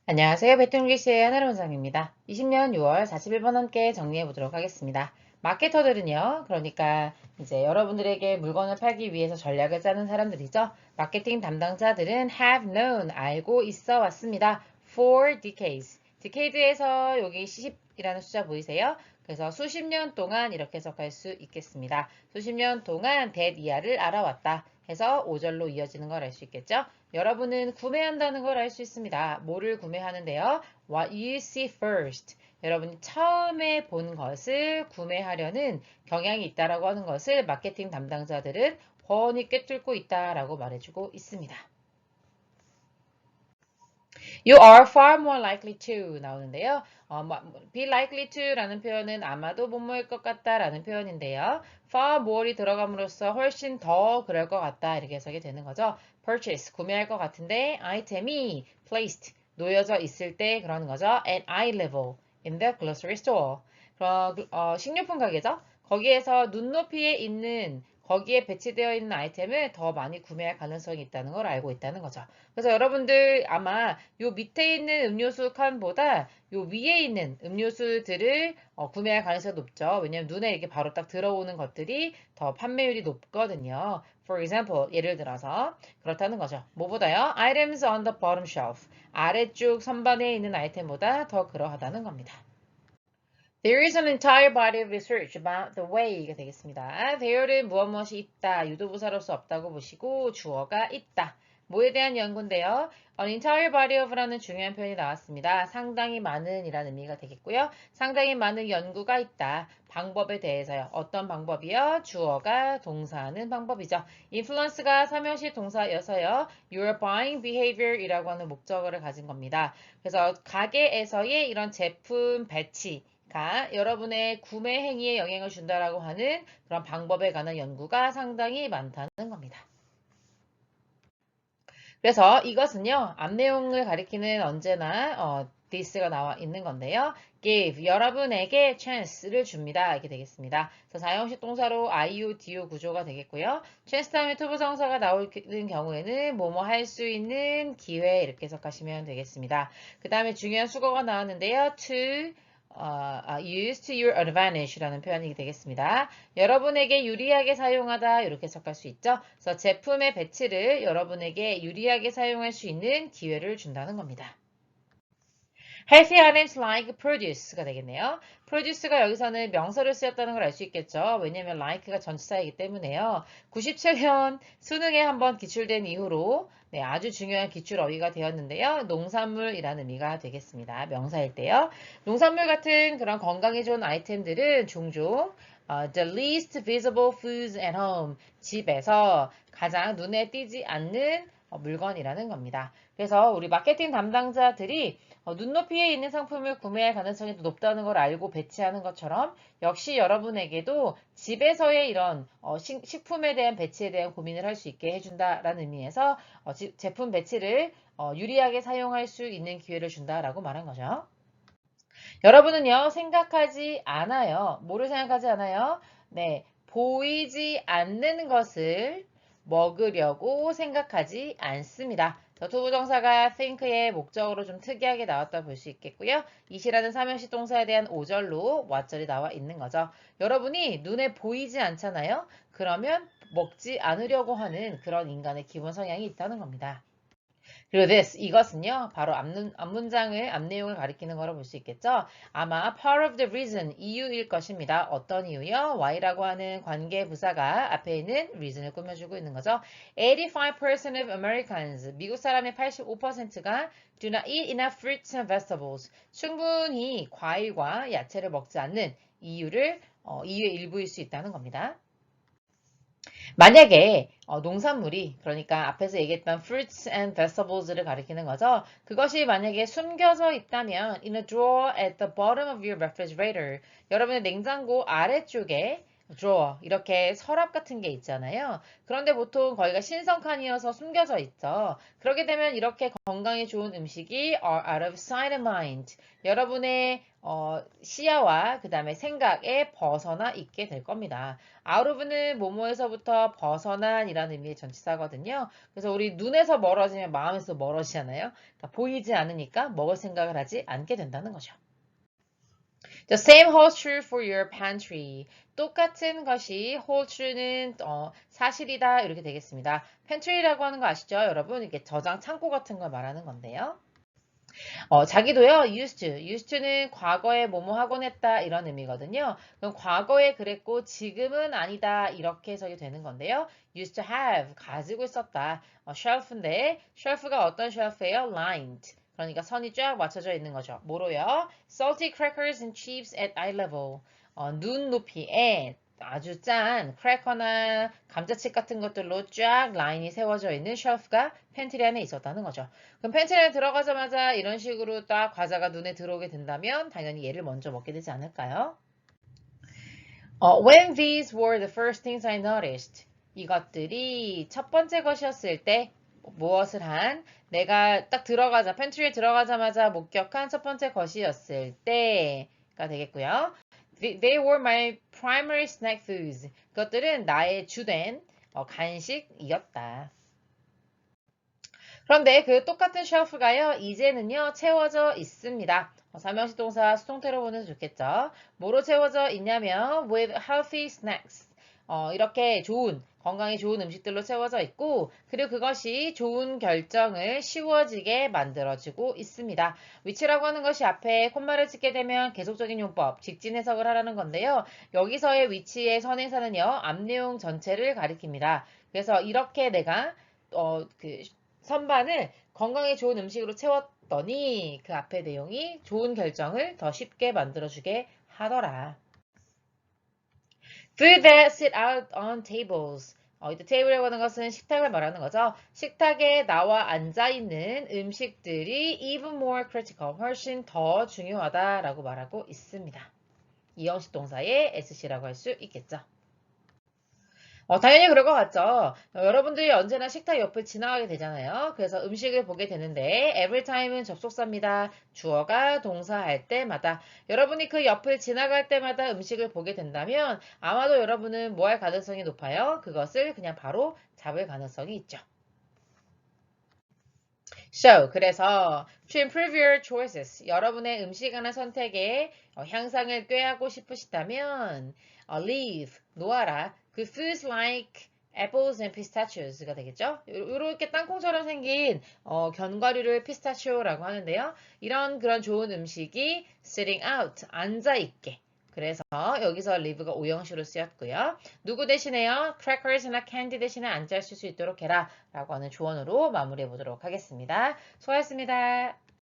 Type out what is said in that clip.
안녕하세요. 배틀잉글리시의 하나로 원장입니다. 20년 6월 41번 함께 정리해 보도록 하겠습니다. 마케터들은요, 그러니까 이제 여러분들에게 물건을 팔기 위해서 전략을 짜는 사람들이죠. 마케팅 담당자들은 have known, 알고 있어 왔습니다. For decades. decade에서 여기 10이라는 숫자 보이세요? 그래서 수십 년 동안 이렇게 해석할 수 있겠습니다. 수십 년 동안 that 이하를 알아왔다 해서 5절로 이어지는 걸 알 수 있겠죠? 여러분은 구매한다는 걸 알 수 있습니다. 뭐를 구매하는데요? What you see first. 여러분이 처음에 본 것을 구매하려는 경향이 있다라고 하는 것을 마케팅 담당자들은 훤히 꿰뚫고 있다라고 말해주고 있습니다. You are far more likely to 나오는데요. be likely to라는 표현은 아마도 뭐뭐일 것 같다라는 표현인데요. far more이 들어감으로써 훨씬 더 그럴 것 같다 이렇게 해석이 되는 거죠. purchase 구매할 것 같은데 아이템이 placed 놓여져 있을 때 그러는 거죠. at eye level in the grocery store. 식료품 가게죠. 거기에서 눈높이에 있는 거기에 배치되어 있는 아이템을 더 많이 구매할 가능성이 있다는 걸 알고 있다는 거죠. 그래서 여러분들 아마 요 밑에 있는 음료수 칸보다 요 위에 있는 음료수들을 구매할 가능성이 높죠. 왜냐면 눈에 이렇게 바로 딱 들어오는 것들이 더 판매율이 높거든요. For example, 예를 들어서 그렇다는 거죠. 뭐보다요? Items on the bottom shelf. 아래쪽 선반에 있는 아이템보다 더 그러하다는 겁니다. There is an entire body of research about the way가 되겠습니다. there는 무엇이 있다, 유도부사로서 없다고 보시고 주어가 있다. 뭐에 대한 연구인데요. An entire body of라는 중요한 표현이 나왔습니다. 상당히 많은 이라는 의미가 되겠고요. 상당히 많은 연구가 있다. 방법에 대해서요. 어떤 방법이요? 주어가 동사하는 방법이죠. influence가 삼형식 동사여서요. Your buying behavior 이라고 하는 목적어를 가진 겁니다. 그래서 가게에서의 이런 제품 배치 여러분의 구매 행위에 영향을 준다라고 하는 그런 방법에 관한 연구가 상당히 많다는 겁니다. 그래서 이것은요, 앞 내용을 가리키는 언제나 this가 나와 있는 건데요. give, 여러분에게 chance를 줍니다. 이렇게 되겠습니다. 그래서 사형식 동사로 IU, DU 구조가 되겠고요. chance 다음에 투부정사가 나오는 경우에는 뭐뭐 할 수 있는 기회 이렇게 해석하시면 되겠습니다. 그 다음에 중요한 수거가 나왔는데요. to use to your advantage라는 표현이 되겠습니다. 여러분에게 유리하게 사용하다 이렇게 해석할 수 있죠. 그래서 제품의 배치를 여러분에게 유리하게 사용할 수 있는 기회를 준다는 겁니다. Healthy items like produce가 되겠네요. produce가 여기서는 명사로 쓰였다는 걸 알 수 있겠죠. 왜냐하면 like가 전치사이기 때문에요. 97년 수능에 한번 기출된 이후로 아주 중요한 기출 어휘가 되었는데요. 농산물이라는 의미가 되겠습니다. 명사일 때요. 농산물 같은 그런 건강에 좋은 아이템들은 종종 the least visible foods at home 집에서 가장 눈에 띄지 않는 물건이라는 겁니다. 그래서 우리 마케팅 담당자들이 눈높이에 있는 상품을 구매할 가능성이 높다는 걸 알고 배치하는 것처럼 역시 여러분에게도 집에서의 이런 식품에 대한 배치에 대한 고민을 할 수 있게 해준다라는 의미에서 제품 배치를 유리하게 사용할 수 있는 기회를 준다라고 말한 거죠. 여러분은요, 생각하지 않아요. 뭐를 생각하지 않아요? 네, 보이지 않는 것을 먹으려고 생각하지 않습니다. 투부정사가 think의 목적으로 좀 특이하게 나왔다 볼 수 있겠고요. 이시라는 삼형식 동사에 대한 5절로 what절이 나와 있는 거죠. 여러분이 눈에 보이지 않잖아요. 그러면 먹지 않으려고 하는 그런 인간의 기본 성향이 있다는 겁니다. 그리고 this, 이것은요, 바로 앞문장의 앞내용을 가리키는 거로 볼 수 있겠죠? 아마 part of the reason, 이유일 것입니다. 어떤 이유요? Why라고 하는 관계 부사가 앞에 있는 reason을 꾸며주고 있는 거죠. 85% of Americans, 미국 사람의 85%가 do not eat enough fruits and vegetables. 충분히 과일과 야채를 먹지 않는 이유의 일부일 수 있다는 겁니다. 만약에 농산물이 그러니까 앞에서 얘기했던 fruits and vegetables를 가리키는 거죠. 그것이 만약에 숨겨져 있다면 in a drawer at the bottom of your refrigerator 여러분의 냉장고 아래쪽에 drawer 이렇게 서랍 같은 게 있잖아요. 그런데 보통 거기가 신선 칸이어서 숨겨져 있죠. 그렇게 되면 이렇게 건강에 좋은 음식이 are out of sight and mind. 여러분의 시야와 그 다음에 생각에 벗어나 있게 될 겁니다. out of는 뭐뭐에서부터 벗어난이라는 의미의 전치사거든요. 그래서 우리 눈에서 멀어지면 마음에서 멀어지잖아요. 그러니까 보이지 않으니까 먹을 생각을 하지 않게 된다는 거죠. The same holds true for your pantry. 똑같은 것이 hold true는 사실이다 이렇게 되겠습니다. pantry라고 하는 거 아시죠? 여러분 이게 저장 창고 같은 걸 말하는 건데요. 자기도요, used to는 과거에 뭐뭐 하곤 했다 이런 의미거든요. 그럼 과거에 그랬고 지금은 아니다 이렇게 해석이 되는 건데요. used to have 가지고 있었다. shelf인데 shelf가 어떤 shelf예요? lined. 그러니까 선이 쫙 맞춰져 있는 거죠. 뭐로요? salty crackers and chips at eye level. 눈 높이에 아주 짠 크래커나 감자칩 같은 것들로 쫙 라인이 세워져 있는 쉘프가 팬트리 안에 있었다는 거죠. 그럼 팬트리 안에 들어가자마자 이런 식으로 딱 과자가 눈에 들어오게 된다면 당연히 얘를 먼저 먹게 되지 않을까요? When these were the first things I noticed. 이것들이 첫 번째 것이었을 때 무엇을 한 내가 딱 들어가자 팬트리에 들어가자마자 목격한 첫 번째 것이었을 때가 되겠고요. They were my primary snack foods. 그것들은 나의 주된 간식이었다. 그런데 그 똑같은 쉘프가요, 이제는요, 채워져 있습니다. 삼형식 동사 수동태로 보면 좋겠죠. 뭐로 채워져 있냐면 with healthy snacks. 이렇게 좋은, 건강에 좋은 음식들로 채워져 있고, 그리고 그것이 좋은 결정을 쉬워지게 만들어주고 있습니다. 위치라고 하는 것이 앞에 콤마를 찍게 되면 계속적인 용법, 직진 해석을 하라는 건데요. 여기서의 위치의 선행사는요, 앞 내용 전체를 가리킵니다. 그래서 이렇게 내가 선반을 건강에 좋은 음식으로 채웠더니 그 앞에 내용이 좋은 결정을 더 쉽게 만들어주게 하더라. Food that sit out on tables. 이때 테이블이라고 하는 것은 식탁을 말하는 거죠. 식탁에 나와 앉아있는 음식들이 even more critical, 훨씬 더 중요하다라고 말하고 있습니다. 이형식 동사의 SC라고 할 수 있겠죠. 당연히 그럴 것 같죠. 여러분들이 언제나 식탁 옆을 지나가게 되잖아요. 그래서 음식을 보게 되는데 every time은 접속사입니다. 주어가 동사할 때마다 여러분이 그 옆을 지나갈 때마다 음식을 보게 된다면 아마도 여러분은 뭐 할 가능성이 높아요? 그것을 그냥 바로 잡을 가능성이 있죠. So, 그래서 to improve your choices, 여러분의 음식 하나 선택에 향상을 꾀하고 싶으시다면 leave, 놓아라. 그 foods like apples and pistachioes가 되겠죠? 이렇게 땅콩처럼 생긴 견과류를 피스타치오라고 하는데요. 이런 그런 좋은 음식이 sitting out, 앉아있게. 그래서 여기서 live가 오형식으로 쓰였고요. 누구 대신에요? crackers나 candy 대신에 앉아있을 수 있도록 해라 라고 하는 조언으로 마무리해 보도록 하겠습니다. 수고하셨습니다.